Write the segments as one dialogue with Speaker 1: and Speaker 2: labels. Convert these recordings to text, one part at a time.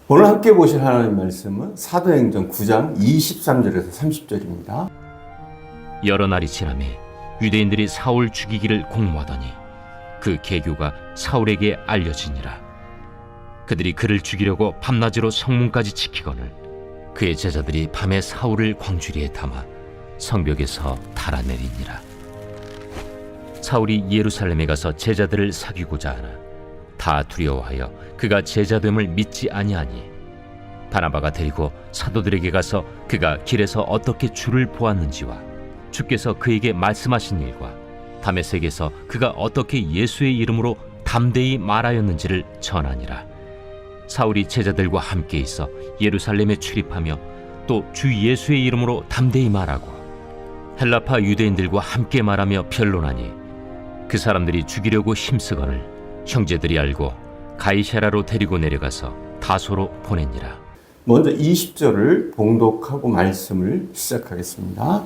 Speaker 1: 오늘 함께 보실 하나님 말씀은 사도행전 9장 23절에서 30절입니다.
Speaker 2: 여러 날이 지나매 유대인들이 사울 죽이기를 공모하더니 그 계교가 사울에게 알려지니라. 그들이 그를 죽이려고 밤낮으로 성문까지 지키거늘 그의 제자들이 밤에 사울을 광주리에 담아 성벽에서 달아내리니라. 사울이 예루살렘에 가서 제자들을 사귀고자 하나 다 두려워하여 그가 제자됨을 믿지 아니하니 바나바가 데리고 사도들에게 가서 그가 길에서 어떻게 주를 보았는지와 주께서 그에게 말씀하신 일과 다메섹에서 그가 어떻게 예수의 이름으로 담대히 말하였는지를 전하니라. 사울이 제자들과 함께 있어 예루살렘에 출입하며 또 주 예수의 이름으로 담대히 말하고 헬라파 유대인들과 함께 말하며 변론하니 그 사람들이 죽이려고 힘쓰거늘 형제들이 알고 가이사랴로 데리고 내려가서 다소로 보내니라.
Speaker 1: 먼저 20절을 봉독하고 말씀을 시작하겠습니다.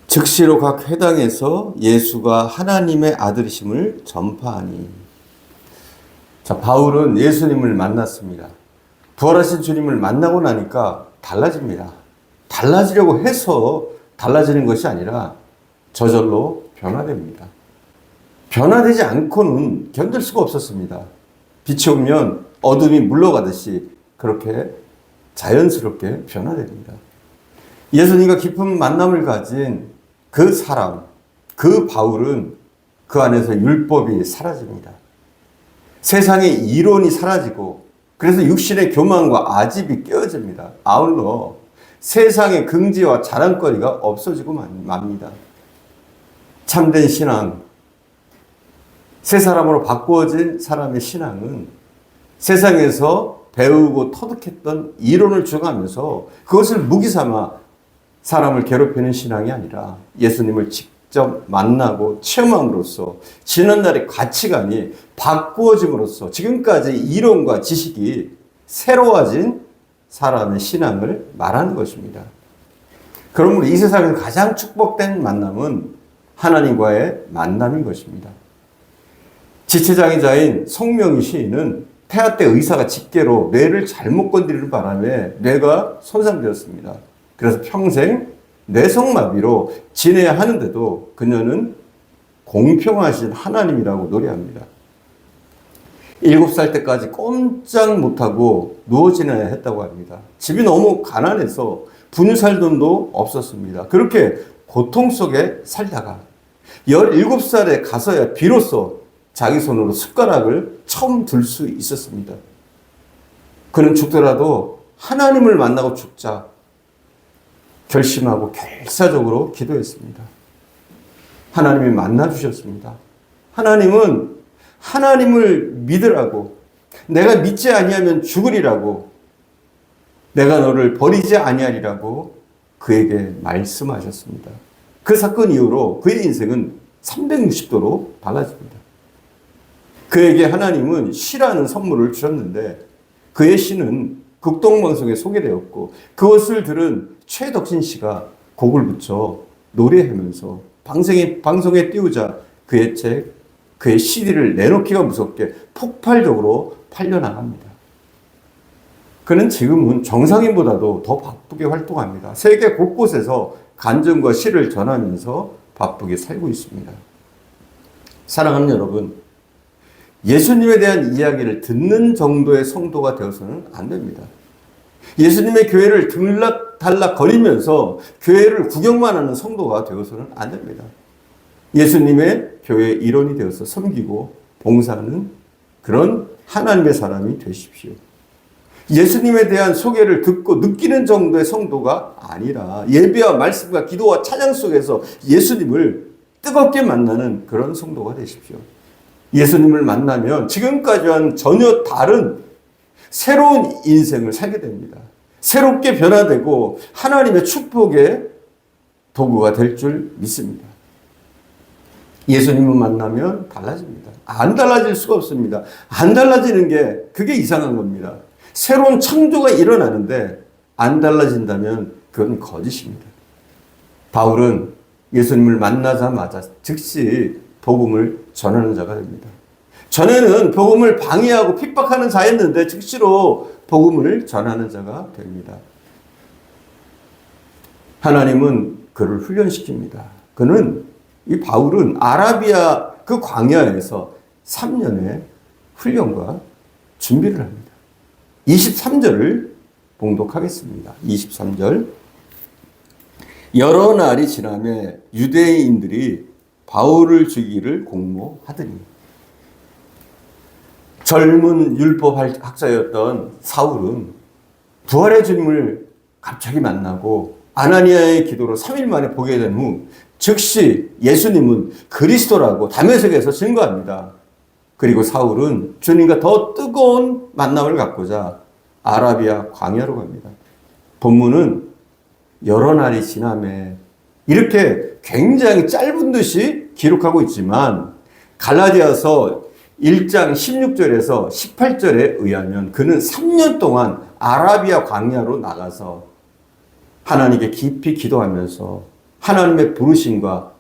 Speaker 1: 즉시로 각 회당에서 예수가 하나님의 아들이심을 전파하니. 자, 바울은 예수님을 만났습니다. 부활하신 주님을 만나고 나니까 달라집니다. 달라지려고 해서 달라지는 것이 아니라 저절로 변화됩니다. 변화되지 않고는 견딜 수가 없었습니다. 빛이 오면 어둠이 물러가듯이 그렇게 자연스럽게 변화됩니다. 예수님과 깊은 만남을 가진 그 사람, 그 바울은 그 안에서 율법이 사라집니다. 세상의 이론이 사라지고 그래서 육신의 교만과 아집이 깨어집니다. 아울러 세상의 긍지와 자랑거리가 없어지고 맙니다. 참된 신앙, 새 사람으로 바꾸어진 사람의 신앙은 세상에서 배우고 터득했던 이론을 주가면서 그것을 무기 삼아 사람을 괴롭히는 신앙이 아니라 예수님을 직접 만나고 체험함으로써 지난날의 가치관이 바꾸어짐으로써 지금까지 이론과 지식이 새로워진 사람의 신앙을 말하는 것입니다. 그러므로 이 세상에서 가장 축복된 만남은 하나님과의 만남인 것입니다. 지체장애자인 송명희 시인은 폐하 때 의사가 집게로 뇌를 잘못 건드리는 바람에 뇌가 손상되었습니다. 그래서 평생 뇌성마비로 지내야 하는데도 그녀는 공평하신 하나님이라고 노래합니다. 7살 때까지 꼼짝 못하고 누워 지내야 했다고 합니다. 집이 너무 가난해서 분유 살 돈도 없었습니다. 그렇게 고통 속에 살다가 17살에 가서야 비로소 자기 손으로 숟가락을 처음 들 수 있었습니다. 그는 죽더라도 하나님을 만나고 죽자 결심하고 결사적으로 기도했습니다. 하나님이 만나주셨습니다. 하나님은 하나님을 믿으라고, 내가 믿지 아니하면 죽으리라고, 내가 너를 버리지 아니하리라고 그에게 말씀하셨습니다. 그 사건 이후로 그의 인생은 360도로 달라집니다. 그에게 하나님은 시라는 선물을 주셨는데 그의 시는 극동방송에 소개되었고 그것을 들은 최덕신 씨가 곡을 붙여 노래하면서 방송에 띄우자 그의 책, 그의 CD를 내놓기가 무섭게 폭발적으로 팔려나갑니다. 그는 지금은 정상인보다도 더 바쁘게 활동합니다. 세계 곳곳에서 간증과 시를 전하면서 바쁘게 살고 있습니다. 사랑하는 여러분, 예수님에 대한 이야기를 듣는 정도의 성도가 되어서는 안 됩니다. 예수님의 교회를 들락달락 거리면서 교회를 구경만 하는 성도가 되어서는 안 됩니다. 예수님의 교회의 일원이 되어서 섬기고 봉사하는 그런 하나님의 사람이 되십시오. 예수님에 대한 소개를 듣고 느끼는 정도의 성도가 아니라 예배와 말씀과 기도와 찬양 속에서 예수님을 뜨겁게 만나는 그런 성도가 되십시오. 예수님을 만나면 지금까지와는 전혀 다른 새로운 인생을 살게 됩니다. 새롭게 변화되고 하나님의 축복의 도구가 될 줄 믿습니다. 예수님을 만나면 달라집니다. 안 달라질 수가 없습니다. 안 달라지는 게 그게 이상한 겁니다. 새로운 창조가 일어나는데 안 달라진다면 그건 거짓입니다. 바울은 예수님을 만나자마자 즉시 복음을 전하는 자가 됩니다. 전에는 복음을 방해하고 핍박하는 자였는데 즉시로 복음을 전하는 자가 됩니다. 하나님은 그를 훈련시킵니다. 이 바울은 아라비아 그 광야에서 3년의 훈련과 준비를 합니다. 23절을 봉독하겠습니다. 23절. 여러 날이 지나매 유대인들이 바울을 죽이기를 공모하더니 젊은 율법 학자였던 사울은 부활의 주님을 갑자기 만나고 아나니아의 기도로 3일 만에 보게 된 후 즉시 예수님은 그리스도라고 다메섹에서 증거합니다. 그리고 사울은 주님과 더 뜨거운 만남을 갖고자 아라비아 광야로 갑니다. 본문은 여러 날이 지나매 이렇게 굉장히 짧은 듯이 기록하고 있지만 갈라디아서 1장 16절에서 18절에 의하면 그는 3년 동안 아라비아 광야로 나가서 하나님께 깊이 기도하면서 하나님의 부르심과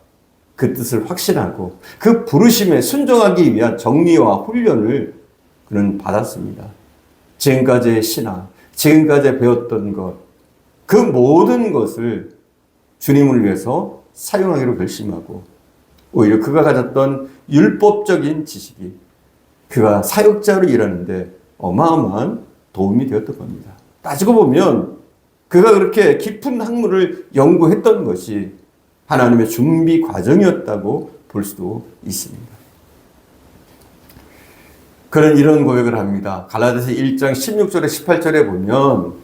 Speaker 1: 그 뜻을 확신하고 그 부르심에 순종하기 위한 정리와 훈련을 그는 받았습니다. 지금까지의 신앙, 지금까지 배웠던 것, 그 모든 것을 주님을 위해서 사용하기로 결심하고 오히려 그가 가졌던 율법적인 지식이 그가 사역자로 일하는데 어마어마한 도움이 되었던 겁니다. 따지고 보면 그가 그렇게 깊은 학문을 연구했던 것이 하나님의 준비 과정이었다고 볼 수도 있습니다. 그는 이런 고백을 합니다. 갈라디아서 1장 16절에 18절에 보면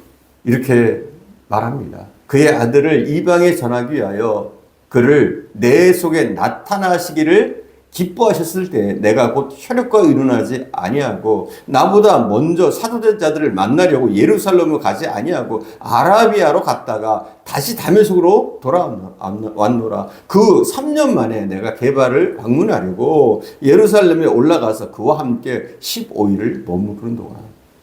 Speaker 1: 이렇게 말합니다. 그의 아들을 이방에 전하기 위하여 그를 내 속에 나타나시기를 기뻐하셨을 때 내가 곧 혈육과 의논하지 아니하고 나보다 먼저 사도된 자들을 만나려고 예루살렘을 가지 아니하고 아라비아로 갔다가 다시 다메섹으로 돌아왔노라. 그 3년 만에 내가 게바를 방문하려고 예루살렘에 올라가서 그와 함께 15일을 머무르는 동안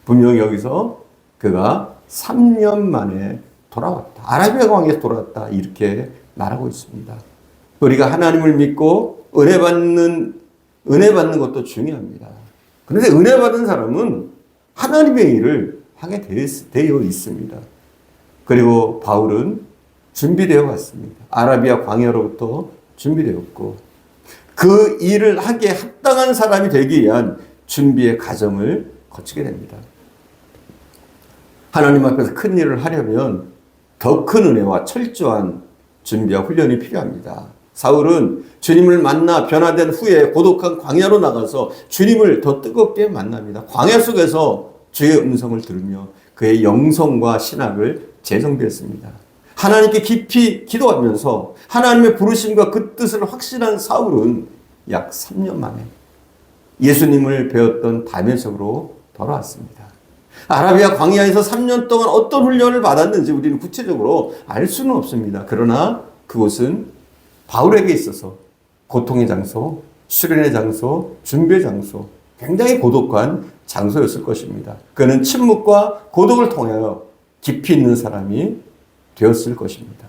Speaker 1: 분명히 여기서 그가 3년 만에 돌아왔다. 아라비아 광야에서 돌아왔다. 이렇게 말하고 있습니다. 우리가 하나님을 믿고 은혜 받는 것도 중요합니다. 그런데 은혜 받은 사람은 하나님의 일을 하게 되어 있습니다. 그리고 바울은 준비되어 왔습니다. 아라비아 광야로부터 준비되었고 그 일을 하기에 합당한 사람이 되기 위한 준비의 과정을 거치게 됩니다. 하나님 앞에서 큰 일을 하려면 더 큰 은혜와 철저한 준비와 훈련이 필요합니다. 사울은 주님을 만나 변화된 후에 고독한 광야로 나가서 주님을 더 뜨겁게 만납니다. 광야 속에서 주의 음성을 들으며 그의 영성과 신학을 재정비했습니다. 하나님께 깊이 기도하면서 하나님의 부르심과 그 뜻을 확신한 사울은 약 3년 만에 예수님을 배웠던 다메섹으로 돌아왔습니다. 아라비아 광야에서 3년 동안 어떤 훈련을 받았는지 우리는 구체적으로 알 수는 없습니다. 그러나 그곳은 바울에게 있어서 고통의 장소, 수련의 장소, 준비의 장소, 굉장히 고독한 장소였을 것입니다. 그는 침묵과 고독을 통하여 깊이 있는 사람이 되었을 것입니다.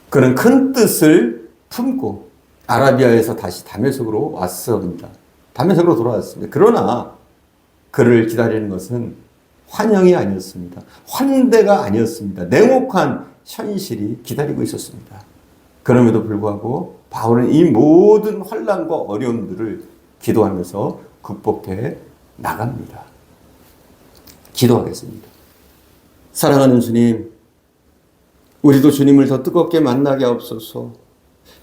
Speaker 1: 그는 큰 뜻을 품고 아라비아에서 다시 다메섹으로 왔습니다. 다메섹으로 돌아왔습니다. 그러나 그를 기다리는 것은 환영이 아니었습니다. 환대가 아니었습니다. 냉혹한 현실이 기다리고 있었습니다. 그럼에도 불구하고 바울은 이 모든 환난과 어려움들을 기도하면서 극복해 나갑니다. 기도하겠습니다. 사랑하는 주님, 우리도 주님을 더 뜨겁게 만나게 하옵소서.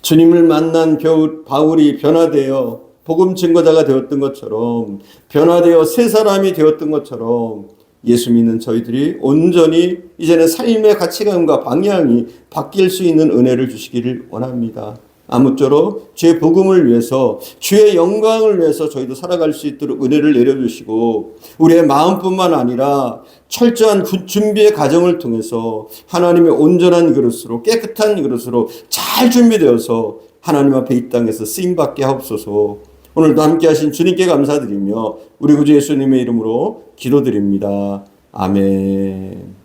Speaker 1: 주님을 만난 바울이 변화되어 복음 증거자가 되었던 것처럼, 변화되어 새 사람이 되었던 것처럼 예수 믿는 저희들이 온전히 이제는 삶의 가치관과 방향이 바뀔 수 있는 은혜를 주시기를 원합니다. 아무쪼록 주의 복음을 위해서, 주의 영광을 위해서 저희도 살아갈 수 있도록 은혜를 내려주시고 우리의 마음뿐만 아니라 철저한 준비의 과정을 통해서 하나님의 온전한 그릇으로, 깨끗한 그릇으로 잘 준비되어서 하나님 앞에 이 땅에서 쓰임받게 하옵소서. 오늘도 함께 하신 주님께 감사드리며 우리 구주 예수님의 이름으로 기도드립니다. 아멘.